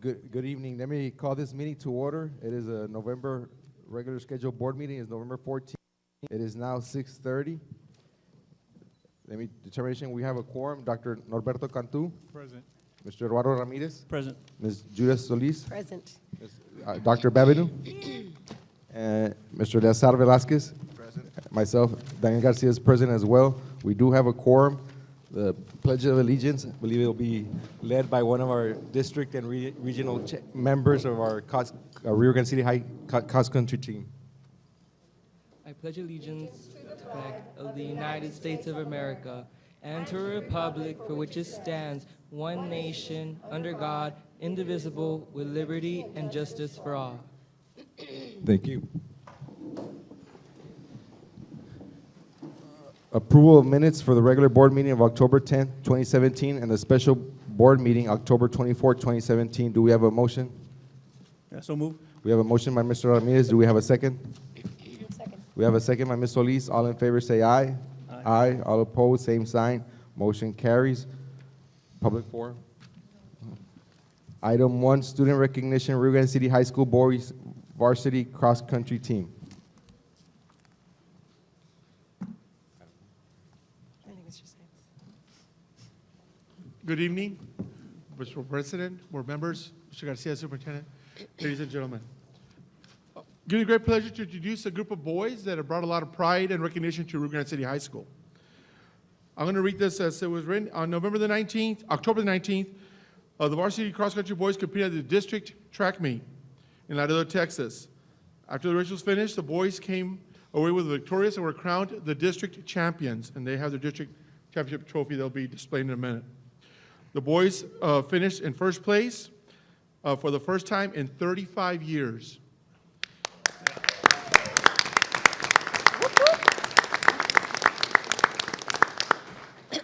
Good evening. Let me call this meeting to order. It is a November regular scheduled board meeting. It's November 14th. It is now 6:30. Let me determination. We have a quorum. Dr. Norberto Cantu. Present. Mr. Eduardo Ramirez. Present. Ms. Judith Solis. Present. Dr. Babineau. And Mr. Leazar Velasquez. Present. Myself, Daniel Garcia is present as well. We do have a quorum. The Pledge of Allegiance, I believe it will be led by one of our district and regional members of our Rio Grande City High cross-country team. I pledge allegiance to the flag of the United States of America and to a republic for which it stands, one nation, under God, indivisible, with liberty and justice for all. Thank you. Approval of minutes for the regular board meeting of October 10th, 2017, and the special board meeting October 24th, 2017. Do we have a motion? Yeah, so move. We have a motion by Mr. Ramirez. Do we have a second? Second. We have a second by Ms. Solis. All in favor say aye. Aye. All opposed, same sign. Motion carries. Public forum. Item 1, student recognition, Rio Grande City High School boys varsity cross-country team. I think it's just Good evening, Mr. President, board members, Mr. Garcia, Superintendent, ladies and gentlemen. Give me a great pleasure to introduce a group of boys that have brought a lot of pride and recognition to Rio Grande City High School. I'm going to read this as it was written. On October the 19th, the varsity cross-country boys competed at the district track meet in Laredo, Texas. After the race was finished, the boys came away with victorious and were crowned the district champions, and they have their district championship trophy they'll be displaying in a minute. The boys finished in first place for the first time in 35 years.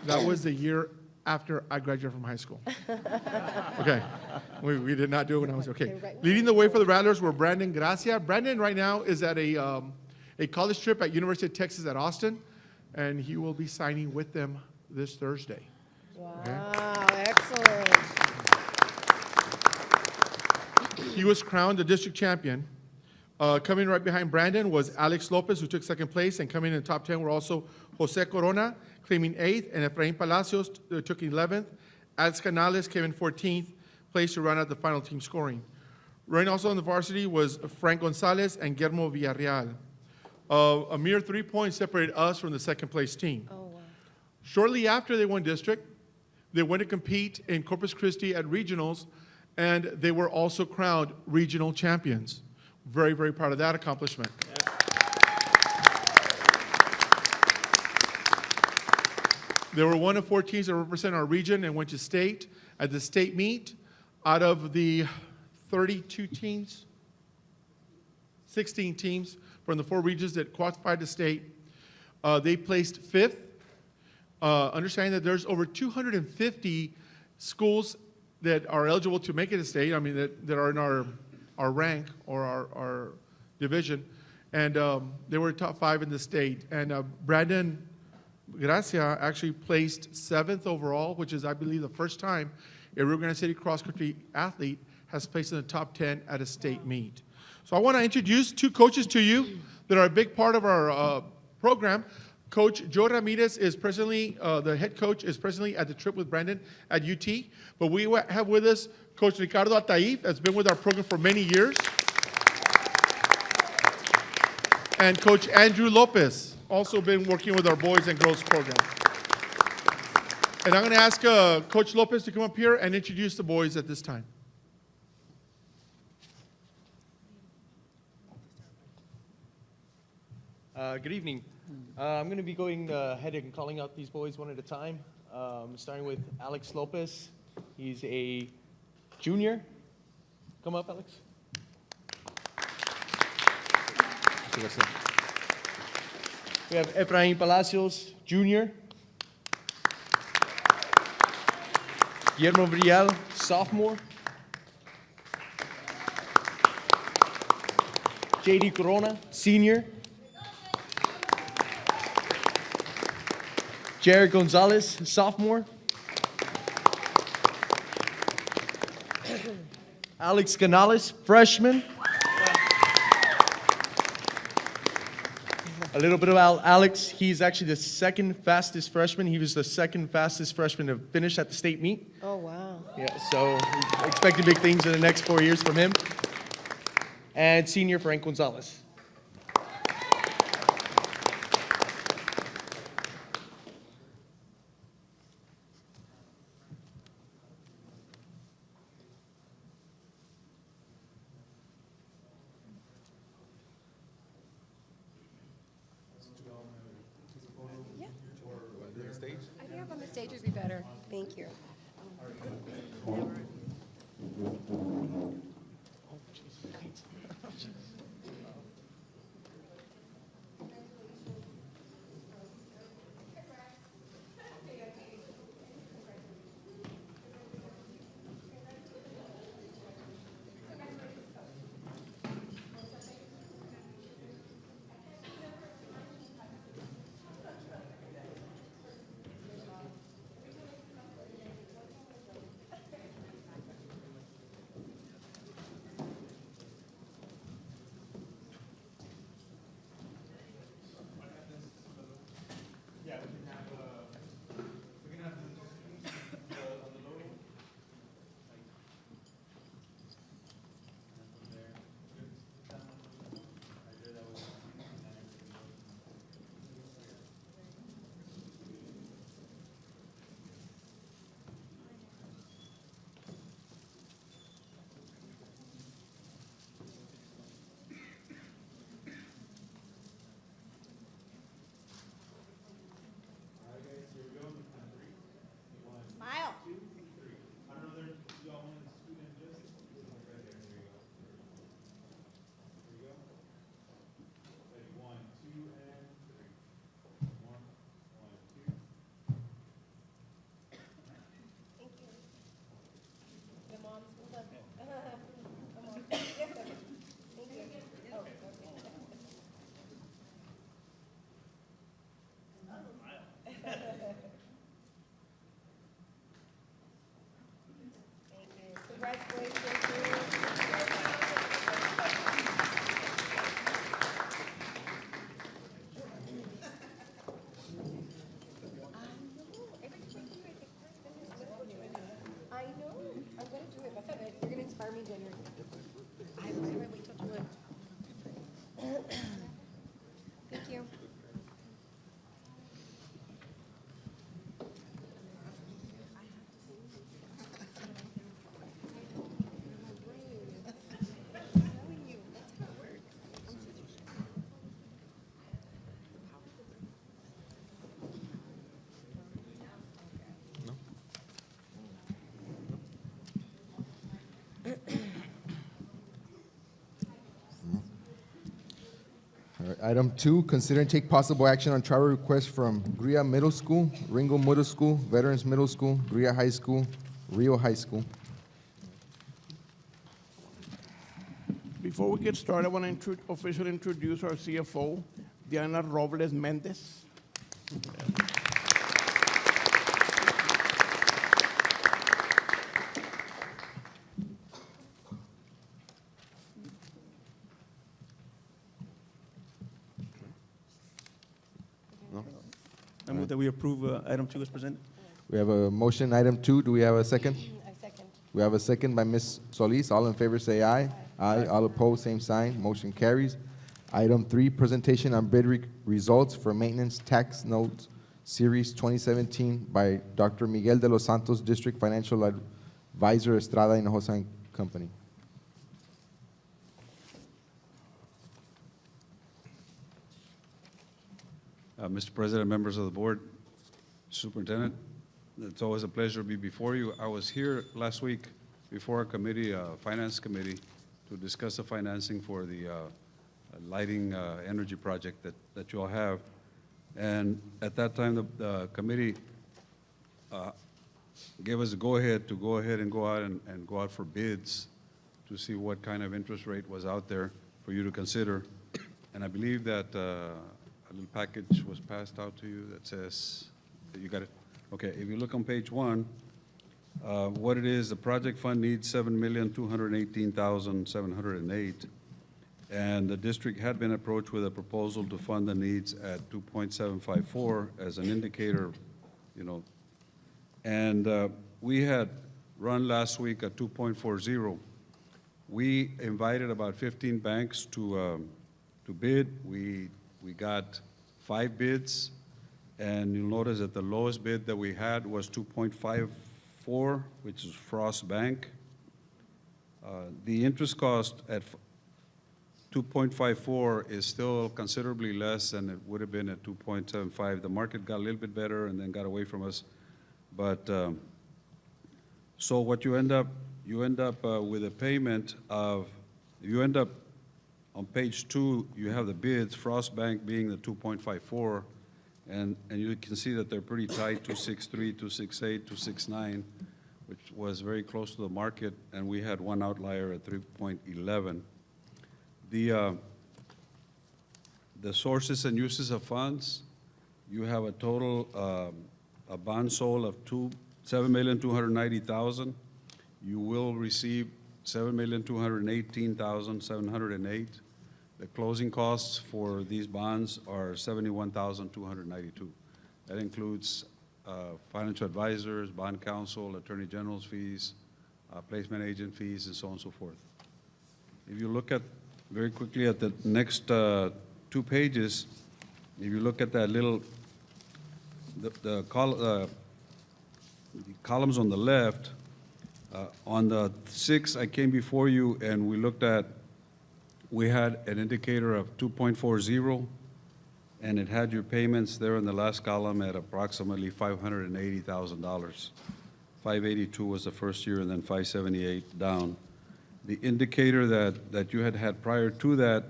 That was the year after I graduated from high school. Okay, we did not do it when I was, okay. Leading the way for the Rattlers were Brandon Gracia. Brandon right now is at a college trip at University of Texas at Austin, and he will be signing with them this Thursday. Wow, excellent. He was crowned the district champion. Coming right behind Brandon was Alex Lopez, who took second place, and coming in the top 10 were also Jose Corona, claiming 8th, and Efrain Palacios took 11th. Alex Canales came in 14th place to run out the final team scoring. Running also on the varsity was Frank Gonzalez and Guillermo Villarreal. A mere 3 points separated us from the second place team. Oh, wow. Shortly after they won district, they went to compete in Corpus Christi at regionals, and they were also crowned regional champions. Very, very proud of that accomplishment. They were one of 4 teams that represent our region and went to state. At the state meet, out of the 32 teams, 16 teams from the 4 regions that qualified to state, they placed 5th. Understanding that there's over 250 schools that are eligible to make it a state, I mean, that are in our rank or our division, and they were top 5 in the state. And Brandon Gracia actually placed 7th overall, which is, I believe, the first time a Rio Grande City cross-country athlete has placed in the top 10 at a state meet. So I want to introduce 2 coaches to you that are a big part of our program. Coach Joe Ramirez is presently, the head coach is presently at the trip with Brandon at UT. But we have with us Coach Ricardo Ataif, that's been with our program for many years. And Coach Andrew Lopez, also been working with our boys and girls program. And I'm going to ask Coach Lopez to come up here and introduce the boys at this time. Good evening. I'm going to be going ahead and calling out these boys one at a time, starting with Alex Lopez. He's a junior. Come up, Alex. We have Efrain Palacios, junior. Guillermo Villarreal, sophomore. JD Corona, senior. Jared Gonzalez, sophomore. Alex Canales, freshman. A little bit about Alex. He's actually the second fastest freshman. He was the second fastest freshman to finish at the state meet. Oh, wow. Yeah, so expecting big things in the next 4 years from him. And senior Frank Gonzalez. Yeah. I think up on the stage would be better. Thank you. Smile. Thank you. The moms, hold on. Come on. Yes, okay. Thank you. Oh, okay. Thank you. Congratulations. I know. I'm going to do it. That's not it. You're going to inspire me, January. I might wait till July. Thank you. All right, item 2, consider and take possible action on travel requests from Gria Middle School, Ringo Middle School, Veterans Middle School, Gria High School, Rio High School. Before we get started, I want to officially introduce our CFO, Diana Robles Mendez. I move that we approve item 2 as presented. We have a motion, item 2. Do we have a second? I second. We have a second by Ms. Solis. All in favor say aye. Aye. All opposed, same sign. Motion carries. Item 3, presentation on bid results for maintenance tax notes series 2017 by Dr. Miguel de los Santos, District Financial Advisor, Estrada Hinojosa and Company. Mr. President, members of the board, Superintendent, it's always a pleasure to be before you. I was here last week before our committee, Finance Committee, to discuss the financing for the lighting energy project that you all have. And at that time, the committee gave us a go-ahead to go ahead and go out and go out for bids to see what kind of interest rate was out there for you to consider. And I believe that a little package was passed out to you that says, you got it? Okay, if you look on page 1, What it is, the project fund needs $7,218,708, and the district had been approached with a proposal to fund the needs at 2.754 as an indicator, you know. And we had run last week at 2.40. We invited about 15 banks to bid. We got 5 bids, and you'll notice that the lowest bid that we had was 2.54, which is Frost Bank. The interest cost at 2.54 is still considerably less than it would have been at 2.75. The market got a little bit better and then got away from us. But so what you end up with a payment of, on page 2, you have the bids, Frost Bank being the 2.54, and you can see that they're pretty tight, 263, 268, 269, which was very close to the market, and we had one outlier at 3.11. The sources and uses of funds, you have a total, a bond sold of $7,290,000. You will receive $7,218,708. The closing costs for these bonds are $71,292. That includes financial advisors, bond counsel, attorney general's fees, placement agent fees, and so on and so forth. If you look at, very quickly at the next 2 pages, if you look at that little, the columns on the left, on the 6th, I came before you and we had an indicator of 2.40, and it had your payments there in the last column at approximately $580,000. 582 was the first year, and then 578 down. The indicator that you had prior to that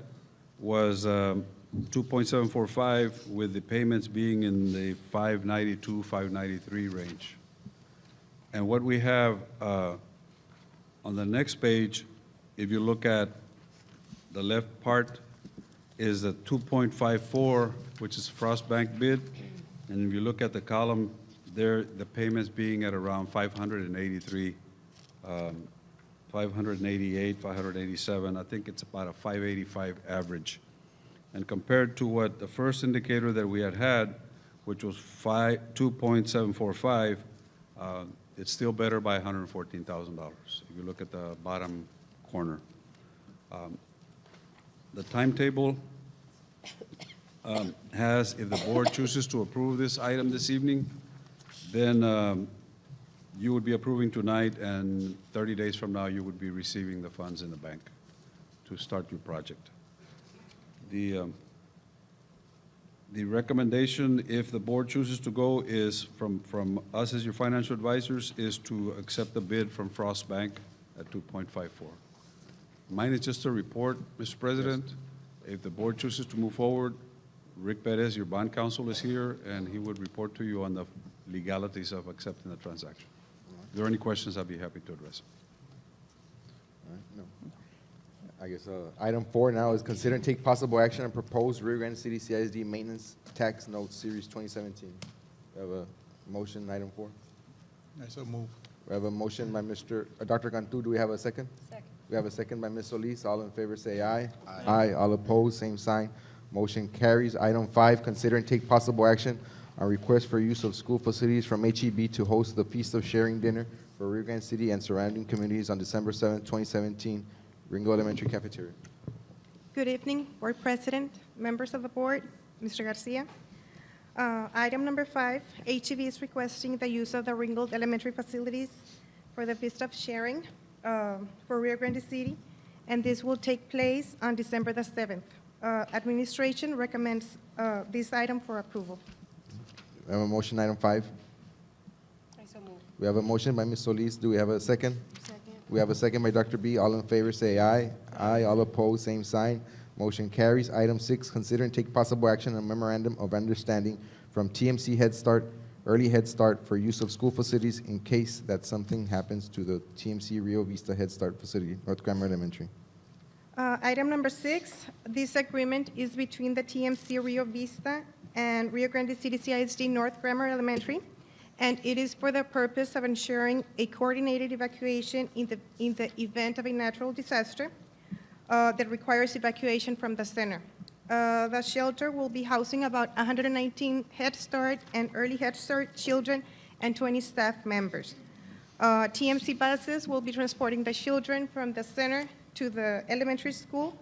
was 2.745, with the payments being in the 592, 593 range. And what we have on the next page, if you look at the left part, is the 2.54, which is Frost Bank bid. And if you look at the column there, the payments being at around 583, 588, 587. I think it's about a 585 average. And compared to what the first indicator that we had, which was 2.745, it's still better by $114,000 if you look at the bottom corner. The timetable has, if the board chooses to approve this item this evening, then you would be approving tonight, and 30 days from now, you would be receiving the funds in the bank to start your project. The recommendation, if the board chooses to go, is from us as your financial advisors, is to accept the bid from Frost Bank at 2.54. Mine is just a report, Mr. President. If the board chooses to move forward, Rick Perez, your bond counsel, is here, and he would report to you on the legalities of accepting the transaction. If there are any questions, I'd be happy to address them. All right, no. I guess item 4 now is consider and take possible action on proposed Rio Grande City CISD maintenance tax notes series 2017. We have a motion, item 4. I so move. We have a motion by Dr. Cantu. Do we have a second? Second. We have a second by Ms. Solis. All in favor say aye. Aye. All opposed, same sign. Motion carries. Item 5, consider and take possible action on request for use of school facilities from HEB to host the Feast of Sharing dinner for Rio Grande City and surrounding communities on December 7th, 2017, Ringo Elementary Cafeteria. Good evening, Board President, members of the board, Mr. Garcia. Item number 5, HEB is requesting the use of the Ringgold Elementary facilities for the Feast of Sharing for Rio Grande City, and this will take place on December the 7th. Administration recommends this item for approval. We have a motion, item 5. I so move. We have a motion by Ms. Solis. Do we have a second? Second. We have a second by Dr. B. All in favor say aye. Aye. All opposed, same sign. Motion carries. Item 6, consider and take possible action on memorandum of understanding from TMC Head Start, Early Head Start for use of school facilities in case that something happens to the TMC Rio Vista Head Start facility, North Grammar Elementary. Item number 6, this agreement is between the TMC Rio Vista and Rio Grande City CISD North Grammar Elementary, and it is for the purpose of ensuring a coordinated evacuation in the event of a natural disaster that requires evacuation from the center. The shelter will be housing about 119 Head Start and Early Head Start children and 20 staff members. TMC buses will be transporting the children from the center to the elementary school,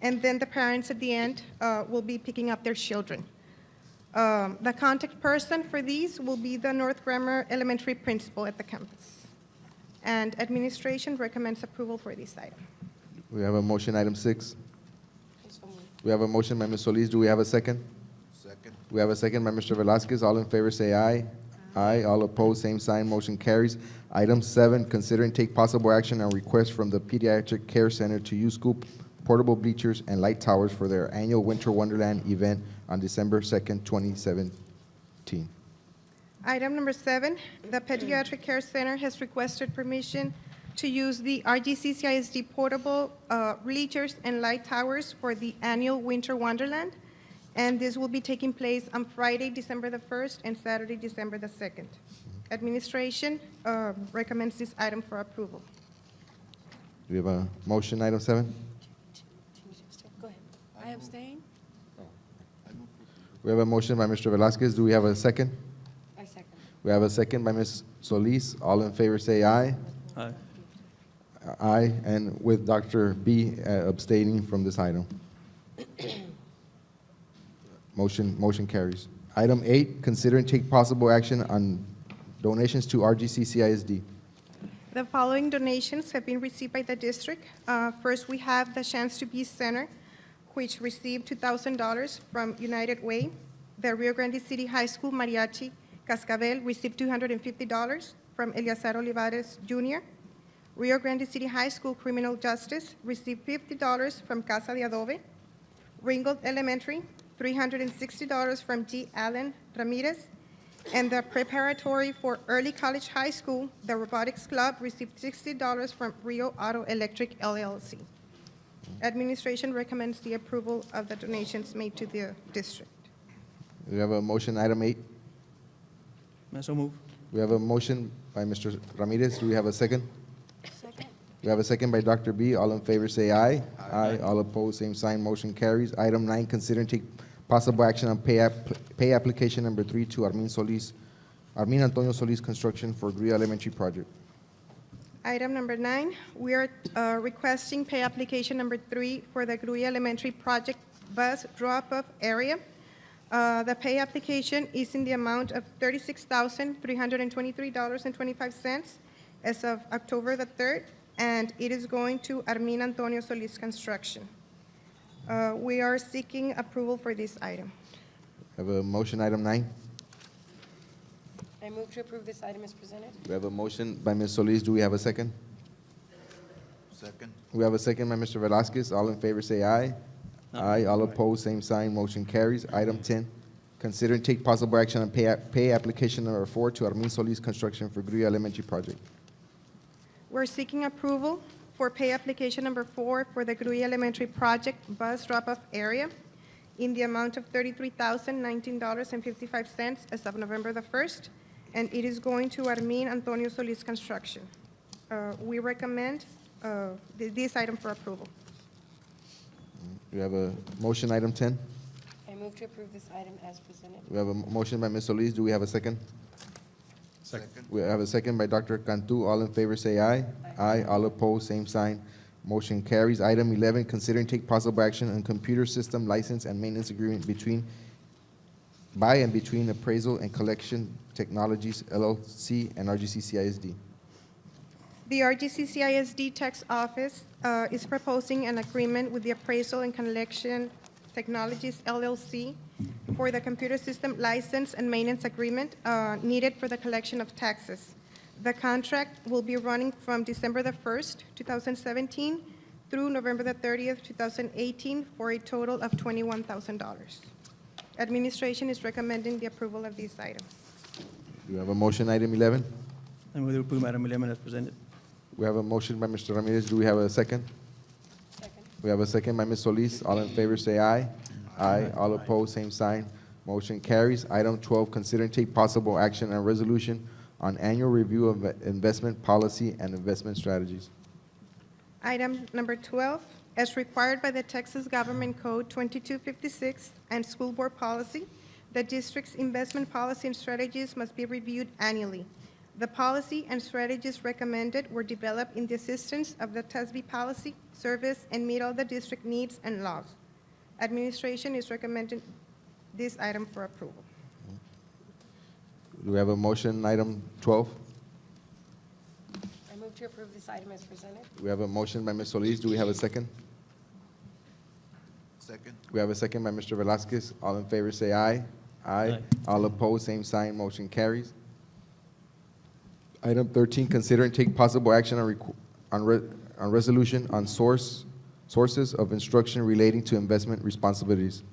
and then the parents at the end will be picking up their children. The contact person for these will be the North Grammar Elementary principal at the campus. And administration recommends approval for this item. We have a motion, item 6. We have a motion by Ms. Solis. Do we have a second? Second. We have a second by Mr. Velazquez. All in favor say aye. Aye. All opposed, same sign. Motion carries. Item 7, consider and take possible action on request from the Pediatric Care Center to use school portable bleachers and light towers for their annual Winter Wonderland event on December 2nd, 2017. Item number 7, the Pediatric Care Center has requested permission to use the RGCCISD portable bleachers and light towers for the annual Winter Wonderland, and this will be taking place on Friday, December the 1st, and Saturday, December the 2nd. Administration recommends this item for approval. Do we have a motion, item 7? Go ahead. I abstain. We have a motion by Mr. Velazquez. Do we have a second? I second. We have a second by Ms. Solis. All in favor say aye. Aye. Aye, and with Dr. B abstaining from this item. Motion carries. Item 8, consider and take possible action on donations to RGCCISD. The following donations have been received by the district. First, we have the Chance to Be Center, which received $2,000 from United Way. The Rio Grande City High School Mariachi Cascabel received $250 from Eleazar Olivares Jr. Rio Grande City High School Criminal Justice received $50 from Casa de Adobe. Ringgold Elementary, $360 from G. Allen Ramirez. And the Preparatory for Early College High School, the Robotics Club, received $60 from Rio Auto Electric LLC. Administration recommends the approval of the donations made to the district. We have a motion, item 8. May I so move? We have a motion by Mr. Ramirez. Do we have a second? Second. We have a second by Dr. B. All in favor say aye. Aye. All opposed, same sign. Motion carries. Item 9, consider and take possible action on pay application number 3 to Armin Antonio Solis Construction for Grio Elementary Project. Item number 9, we are requesting pay application number 3 for the Gruya Elementary Project bus drop-off area. The pay application is in the amount of $36,323.25 as of October the 3rd, and it is going to Armin Antonio Solis Construction. We are seeking approval for this item. Have a motion, item 9. I move to approve this item as presented. We have a motion by Ms. Solis. Do we have a second? Second. We have a second by Mr. Velazquez. All in favor say aye. Aye. All opposed, same sign. Motion carries. Item 10, consider and take possible action on pay application number 4 to Armin Solis Construction for Gruya Elementary Project. We're seeking approval for pay application number 4 for the Gruya Elementary Project bus drop-off area in the amount of $33,019.55 as of November the 1st, and it is going to Armin Antonio Solis Construction. We recommend this item for approval. We have a motion, item 10. I move to approve this item as presented. We have a motion by Ms. Solis. Do we have a second? Second. We have a second by Dr. Cantu. All in favor say aye. Aye. All opposed, same sign. Motion carries. Item 11, consider and take possible action on computer system license and maintenance agreement by and between Appraisal and Collection Technologies LLC and RGCCISD. The RGCCISD Tax Office is proposing an agreement with the Appraisal and Collection Technologies LLC for the computer system license and maintenance agreement needed for the collection of taxes. The contract will be running from December the 1st, 2017 through November the 30th, 2018 for a total of $21,000. Administration is recommending the approval of these items. Do you have a motion, item 11? I move to approve item 11 as presented. We have a motion by Mr. Ramirez. Do we have a second? Second. We have a second by Ms. Solis. All in favor say aye. Aye. All opposed, same sign. Motion carries. Item 12, consider and take possible action on resolution on annual review of investment policy and investment strategies. Item number 12, as required by the Texas Government Code 2256 and School Board Policy, the district's investment policy and strategies must be reviewed annually. The policy and strategies recommended were developed in the assistance of the TESB policy, service, and meet all the district needs and laws. Administration is recommending this item for approval. Do we have a motion, item 12? I move to approve this item as presented. We have a motion by Ms. Solis. Do we have a second? Second. We have a second by Mr. Velazquez. All in favor say aye. Aye. All opposed, same sign. Motion carries. Item 13, consider and take possible action on resolution on sources of instruction relating to investment responsibilities.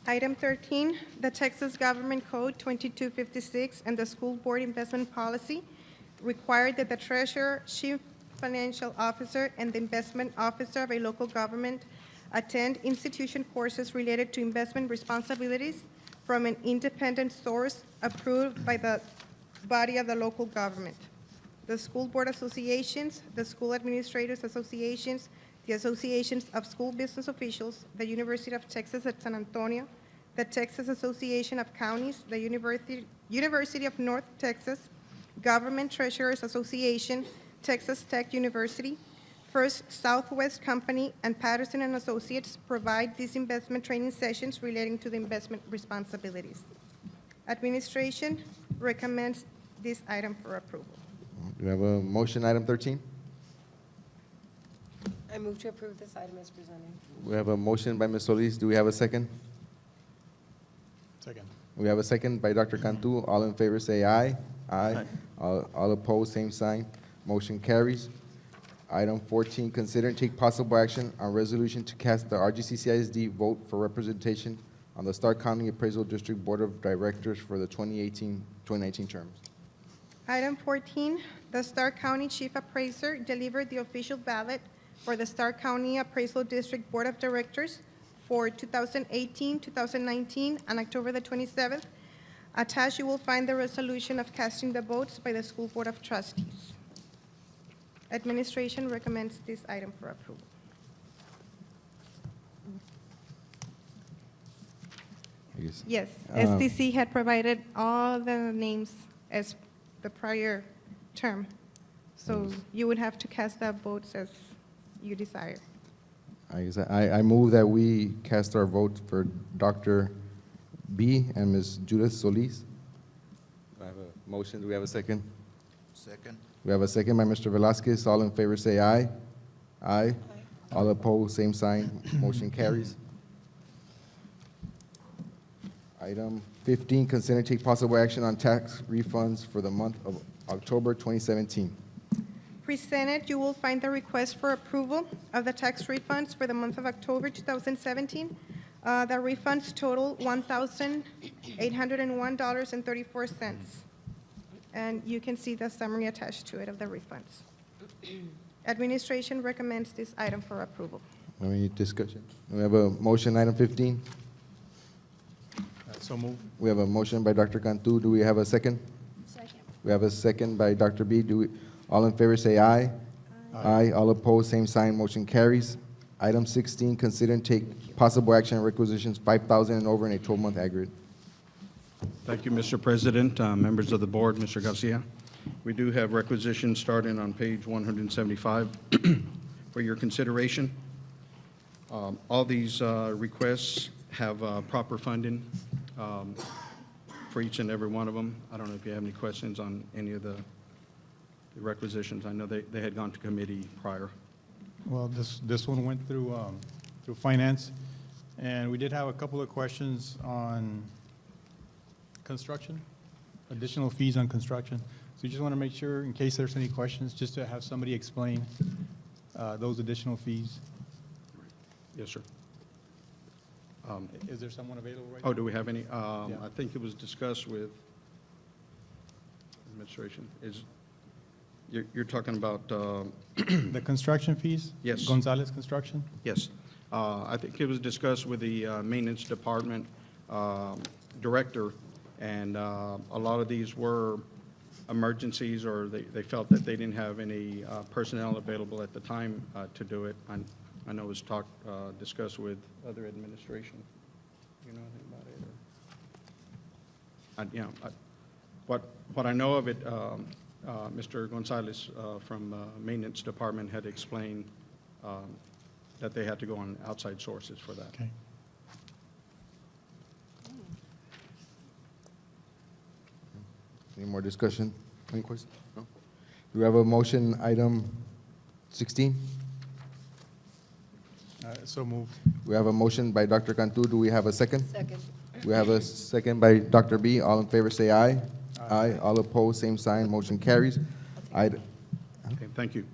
Item 13, the Texas Government Code 2256 and the School Board Investment Policy require that the treasurer, chief financial officer, and the investment officer of a local government attend institution courses related to investment responsibilities from an independent source approved by the body of the local government. The school board associations, the school administrators associations, the associations of school business officials, the University of Texas at San Antonio, the Texas Association of Counties, the University of North Texas, Government Treasurers Association, Texas Tech University, First Southwest Company, and Patterson and Associates provide these investment training sessions relating to the investment responsibilities. Administration recommends this item for approval. Do we have a motion, item 13? I move to approve this item as presented. We have a motion by Ms. Solis. Do we have a second? Second. We have a second by Dr. Cantu. All in favor say aye. Aye. All opposed, same sign. Motion carries. Item 14, consider and take possible action on resolution to cast the RGCCISD vote for representation on the Stark County Appraisal District Board of Directors for the 2018-2019 terms. Item 14, the Stark County Chief Appraiser delivered the official ballot for the Stark County Appraisal District Board of Directors for 2018, 2019, on October the 27th. Attached, you will find the resolution of casting the votes by the School Board of Trustees. Administration recommends this item for approval. I guess. Yes, STC had provided all the names as the prior term, so you would have to cast the votes as you desire. I move that we cast our vote for Dr. B and Ms. Judith Solis. I have a motion. Do we have a second? Second. We have a second by Mr. Velazquez. All in favor say aye. Aye. All opposed, same sign. Motion carries. Item 15, consider and take possible action on tax refunds for the month of October 2017. Presented, you will find the request for approval of the tax refunds for the month of October 2017. The refunds total $1,801.34. And you can see the summary attached to it of the refunds. Administration recommends this item for approval. Any discussion? We have a motion, item 15. So move. We have a motion by Dr. Cantu. Do we have a second? Second. We have a second by Dr. B. All in favor say aye. Aye. All opposed, same sign. Motion carries. Item 16, consider and take possible action on requisitions 5,000 and over in a 12-month aggregate. Thank you, Mr. President, members of the board, Mr. Garcia. We do have requisitions starting on page 175 for your consideration. All these requests have proper funding for each and every one of them. I don't know if you have any questions on any of the requisitions. I know they had gone to committee prior. Well, this one went through finance, and we did have a couple of questions on construction, additional fees on construction. So we just want to make sure, in case there's any questions, just to have somebody explain those additional fees. Yes, sir. Is there someone available right now? Oh, do we have any? Yeah. I think it was discussed with administration. You're talking about, The construction fees? Yes. Gonzalez Construction? yes. I think it was discussed with the maintenance department. director, and a lot of these were emergencies, or they felt that they didn't have any personnel available at the time to do it. I know it was discussed with other administration. You know anything about it? What I know of it, Mr. Gonzalez from Maintenance Department had explained that they had to go on outside sources for that. Okay. Any more discussion? Any questions? No? Do we have a motion, item 16? So moved. We have a motion by Dr. Cantu. Do we have a second? Second. We have a second by Dr. B. All in favor, say aye. Aye. All opposed, same sign. Motion carries. Okay, thank you.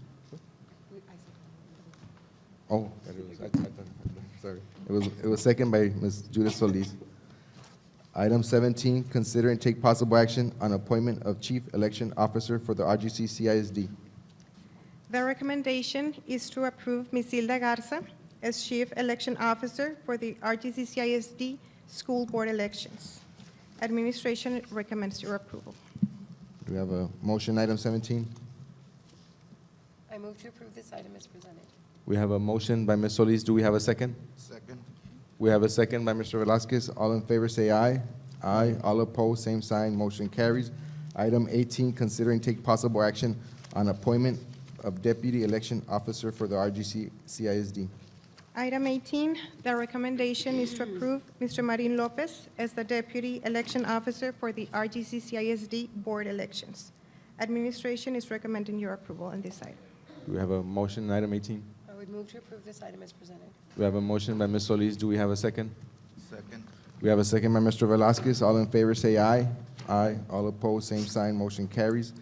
Oh, sorry. It was second by Ms. Judith Solis. Item 17, consider and take possible action on appointment of Chief Election Officer for the RGCCISD. The recommendation is to approve Ms. Hilda Garza as Chief Election Officer for the RGCCISD School Board elections. Administration recommends your approval. Do we have a motion, item 17? I move to approve this item as presented. We have a motion by Ms. Solis. Do we have a second? Second. We have a second by Mr. Velazquez. All in favor, say aye. Aye. All opposed, same sign. Motion carries. Item 18, consider and take possible action on appointment of Deputy Election Officer for the RGCCISD. Item 18, the recommendation is to approve Mr. Marin Lopez as the Deputy Election Officer for the RGCCISD Board elections. Administration is recommending your approval on this item. Do we have a motion, item 18? I would move to approve this item as presented. We have a motion by Ms. Solis. Do we have a second? Second. We have a second by Mr. Velazquez. All in favor, say aye. Aye. All opposed, same sign. Motion carries.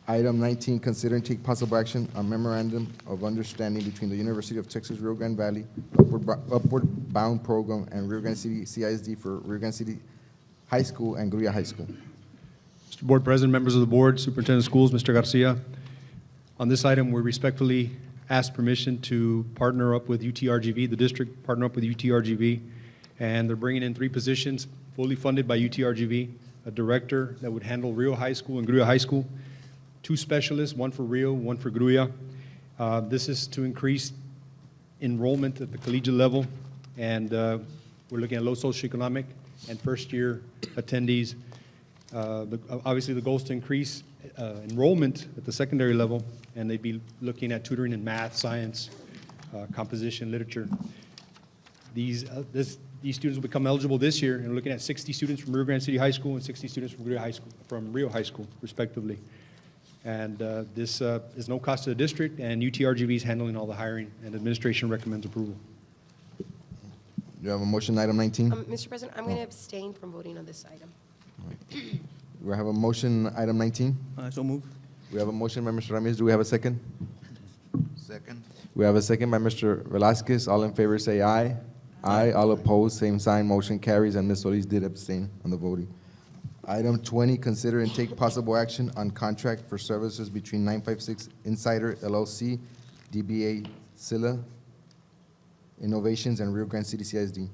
Item 19, consider and take possible action on memorandum of understanding between the University of Texas Rio Grande Valley Upward Bound Program and Rio Grande City CISD for Rio Grande City High School and Gruya High School. Mr. Board President, members of the board, Superintendent of Schools, Mr. Garcia. On this item, we respectfully ask permission to partner up with UTRGV, the district partner up with UTRGV, and they're bringing in 3 positions fully funded by UTRGV, a director that would handle Rio High School and Gruya High School, 2 specialists, 1 for Rio, 1 for Gruya. This is to increase enrollment at the collegiate level, and we're looking at low socioeconomic and first-year attendees. Obviously, the goal is to increase enrollment at the secondary level, and they'd be looking at tutoring in math, science, composition, literature. These students will become eligible this year, and we're looking at 60 students from Rio Grande City High School and 60 students from Rio High School, respectively. And this is no cost to the district, and UTRGV is handling all the hiring, and administration recommends approval. Do you have a motion, item 19? Mr. President, I'm going to abstain from voting on this item. Do we have a motion, item 19? So moved. We have a motion by Mr. Ramirez. Do we have a second? Second. We have a second by Mr. Velazquez. All in favor, say aye. Aye. All opposed, same sign. Motion carries, and Ms. Solis did abstain on the voting. Item 20, consider and take possible action on contract for services between 956 Insider LLC, DBA Silla Innovations, and Rio Grande City CISD.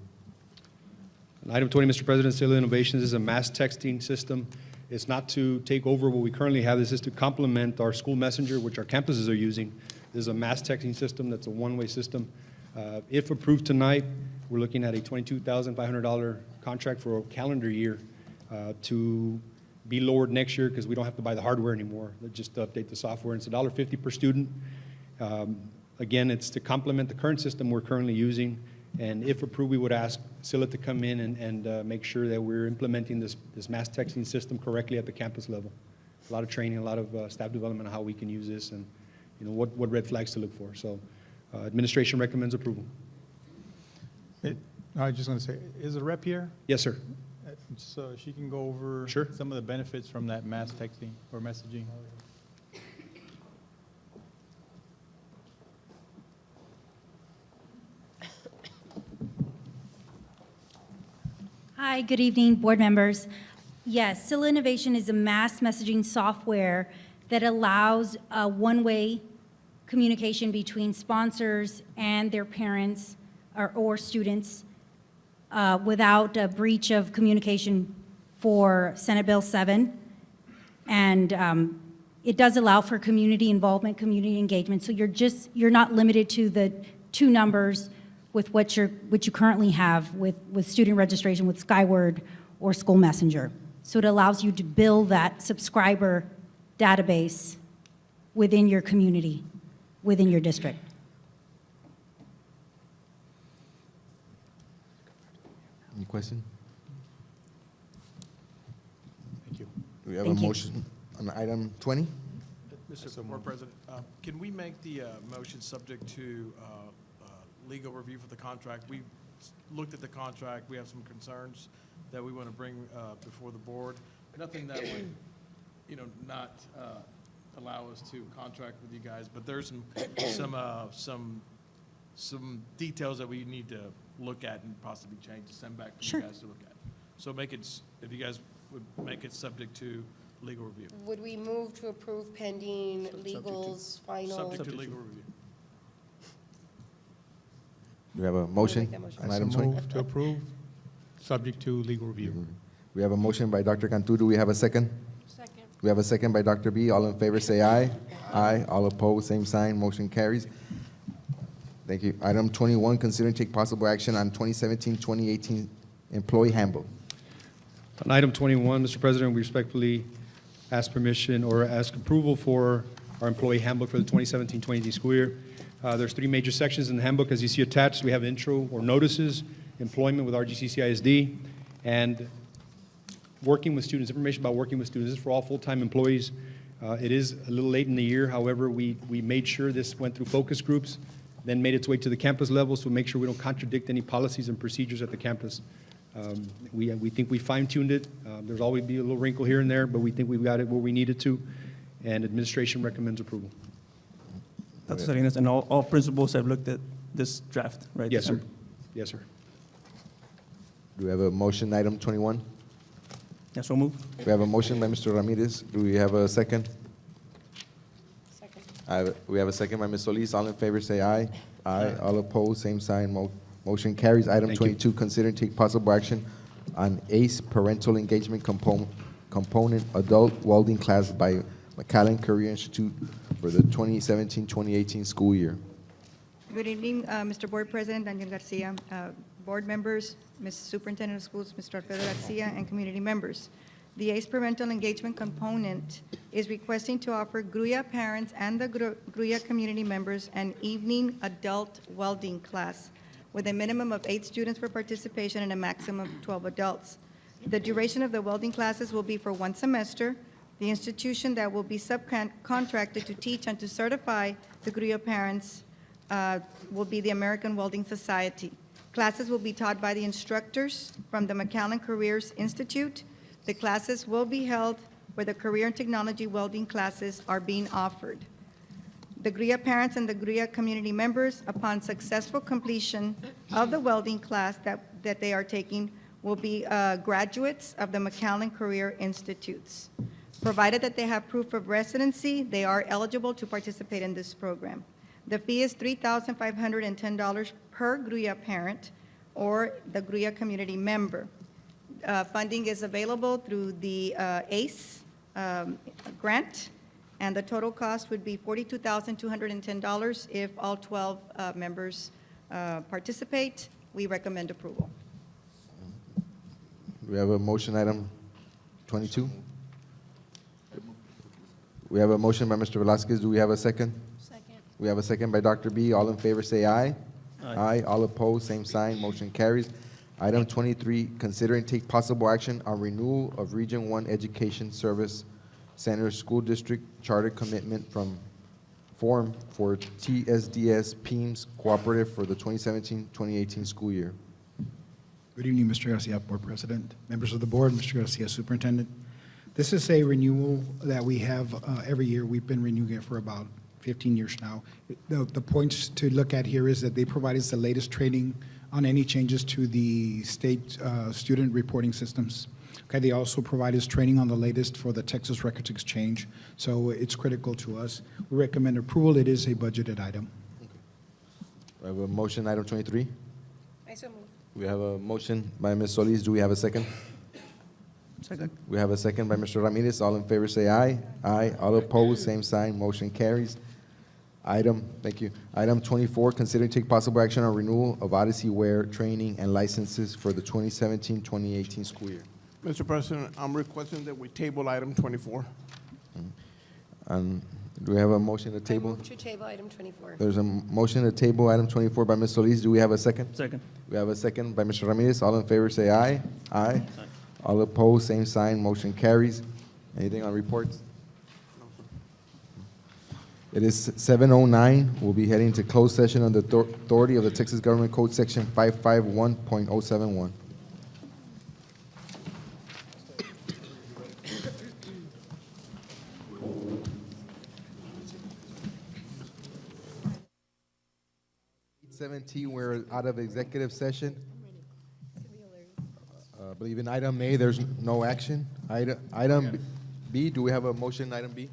Item 20, Mr. President, Silla Innovations is a mass texting system. It's not to take over what we currently have. This is to complement our school messenger, which our campuses are using. This is a mass texting system that's a one-way system. If approved tonight, we're looking at a $22,500 contract for a calendar year to be lowered next year because we don't have to buy the hardware anymore. Just to update the software. It's $1.50 per student. Again, it's to complement the current system we're currently using. And if approved, we would ask Silla to come in and make sure that we're implementing this mass texting system correctly at the campus level. A lot of training, a lot of staff development on how we can use this and what red flags to look for. So administration recommends approval. I was just going to say, is the rep here? Yes, sir. So she can go over Sure. some of the benefits from that mass texting or messaging. Hi, good evening, board members. Yes, Silla Innovation is a mass messaging software that allows a one-way communication between sponsors and their parents or students. without a breach of communication for Senate Bill 7. And it does allow for community involvement, community engagement. So you're not limited to the two numbers with what you currently have with student registration with Skyward or School Messenger. So it allows you to build that subscriber database within your community, within your district. Any question? Thank you. Do we have Thank a you. motion on item 20? Mr. Board President, can we make the motion subject to legal review for the contract? We looked at the contract, we have some concerns that we want to bring before the board. Nothing that would, not allow us to contract with you guys, but there's some details that we need to look at and possibly change, to send back for Sure. you guys to look at. So if you guys would make it subject to legal review. Would we move to approve pending legal's final? Subject to legal review. Do we have a motion make that motion. on I item so 20? move to approve, subject to legal review. We have a motion by Dr. Cantu. Do we have a second? Second. We have a second by Dr. B. All in favor, say aye. Aye. All opposed, same sign. Motion carries. Thank you. Item 21, consider and take possible action on 2017-2018 employee handbook. On item 21, Mr. President, we respectfully ask permission or ask approval for our employee handbook for the 2017-2018 school year. There's three major sections in the handbook. As you see attached, we have intro or notices, employment with RGCCISD, and working with students, information about working with students. This is for all full-time employees. It is a little late in the year. However, we made sure this went through focus groups, then made its way to the campus level, so make sure we don't contradict any policies and procedures at the campus. We think we fine-tuned it. There's always be a little wrinkle here and there, but we think we've got it where we need it to, and administration recommends approval. Dr. Salinas, and all principals have looked at this draft, right? Yes, sir. Yes, sir. Do we have a motion, item 21? Yeah, so move. We have a motion by Mr. Ramirez. Do we have a second? Second. We have a second by Ms. Solis. All in favor, say aye. Aye. All opposed, same sign. Motion carries. Item Thank you. 22, consider and take possible action on ACE parental engagement component adult welding class by McAllen Career Institute for the 2017-2018 school year. Good evening, Mr. Board President Daniel Garcia, board members, Ms. Superintendent of Schools, Mr. Alfredo Garcia, and community members. The ACE parental engagement component is requesting to offer GRUYA parents and the GRUYA community members an evening adult welding class with a minimum of 8 students for participation and a maximum of 12 adults. The duration of the welding classes will be for 1 semester. The institution that will be subcontracted to teach and to certify the GRUYA parents will be the American Welding Society. Classes will be taught by the instructors from the McAllen Careers Institute. The classes will be held where the career and technology welding classes are being offered. The GRUYA parents and the GRUYA community members, upon successful completion of the welding class that they are taking, will be graduates of the McAllen Career Institutes. Provided that they have proof of residency, they are eligible to participate in this program. The fee is $3,510 per GRUYA parent or the GRUYA community member. Funding is available through the ACE grant, and the total cost would be $42,210 if all 12 members participate. We recommend approval. We have a motion, item 22? We have a motion by Mr. Velazquez. Do we have a second? Second. We have a second by Dr. B. All in favor, say aye. Aye. All opposed, same sign. Motion carries. Item 23, consider and take possible action on renewal of Region 1 Education Service Center School District Charter Commitment from Form for TSDS PEAMS Cooperative for the 2017-2018 school year. Good evening, Mr. Garcia, Board President, members of the board, Mr. Garcia, Superintendent. This is a renewal that we have every year. We've been renewing it for about 15 years now. The points to look at here is that they provide us the latest training on any changes to the state student reporting systems. Okay, they also provide us training on the latest for the Texas Records Exchange, so it's critical to us. We recommend approval. It is a budgeted item. I have a motion, item 23. I so move. We have a motion by Ms. Solis. Do we have a second? Second. We have a second by Mr. Ramirez. All in favor say aye. Aye. All opposed, same sign. Motion carries. Thank you. Item 24, consider to take possible action on renewal of Odyssey Wear training and licenses for the 2017-2018 school year. Mr. President, I'm requesting that we table item 24. Do we have a motion to I table? move to table item 24. There's a motion to table item 24 by Ms. Solis. Do we have a second? Second. We have a second by Mr. Ramirez. All in favor say aye. Aye. All opposed, same sign. Motion carries. Anything on reports? It is 7:09. We'll be heading to closed session under authority of the Texas Government Code Section 551.071. We're out of executive session. I believe in item A, there's no action. Item B, do we have a motion, item B?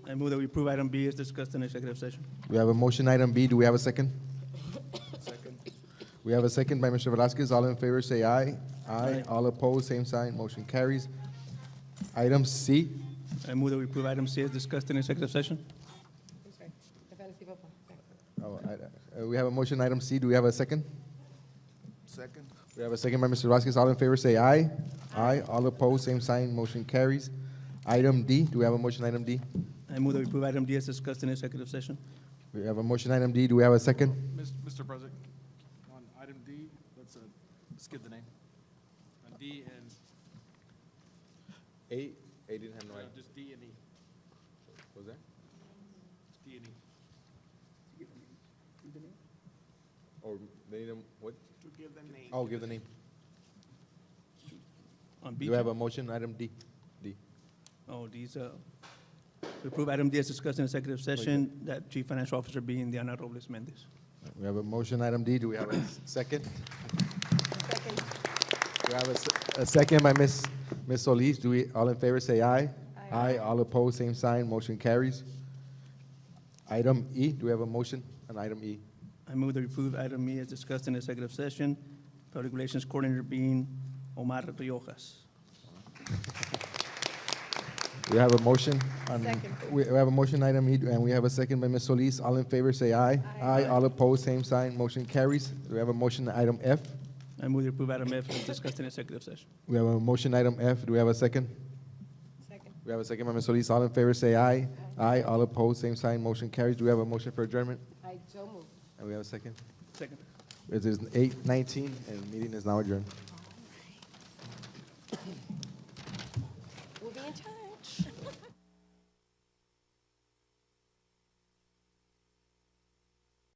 I move that we approve item B as discussed in executive session. We have a motion, item B. Do we have a second? Second. We have a second by Mr. Velazquez. All in favor say aye. Aye. All opposed, same sign. Motion carries. Item C. I move that we approve item C as discussed in executive session. I'm sorry. The fantasy football. We have a motion, item C. Do we have a second? Second. We have a second by Mr. Velazquez. All in favor say aye. Aye. All opposed, same sign. Motion carries. Item D. Do we have a motion, item D? I move that we approve item D as discussed in executive session. We have a motion, item D. Do we have a second? Mr. President, on item D, let's skip the name. On D and, A didn't have no item. just D and E. What was that? D and E. Or they need a, what? To give the name. Oh, give the name. On B. Do we have a motion, item D? D. Oh, these, to approve item D as discussed in executive session, that Chief Financial Officer being Diana Robles Mendez. We have a motion, item D. Do we have a second? Second. We have a second by Ms. Solis. Do we, all in favor say aye? Aye. All opposed, same sign. Motion carries. Item E. Do we have a motion on item E? I move that we approve item E as discussed in executive session, Public Relations Coordinator being Omar Riojas. We have a motion. Second. We have a motion, item E, and we have a second by Ms. Solis. All in favor say aye. Aye. All opposed, same sign. Motion carries. We have a motion, item F. I move to approve item F as discussed in executive session. We have a motion, item F. Do we have a second? Second. We have a second by Ms. Solis. All in favor say aye. Aye. All opposed, same sign. Motion carries. Do we have a motion for adjournment? I so move. And we have a second? Second. It is 8:19, and the meeting is now adjourned. We'll be in time.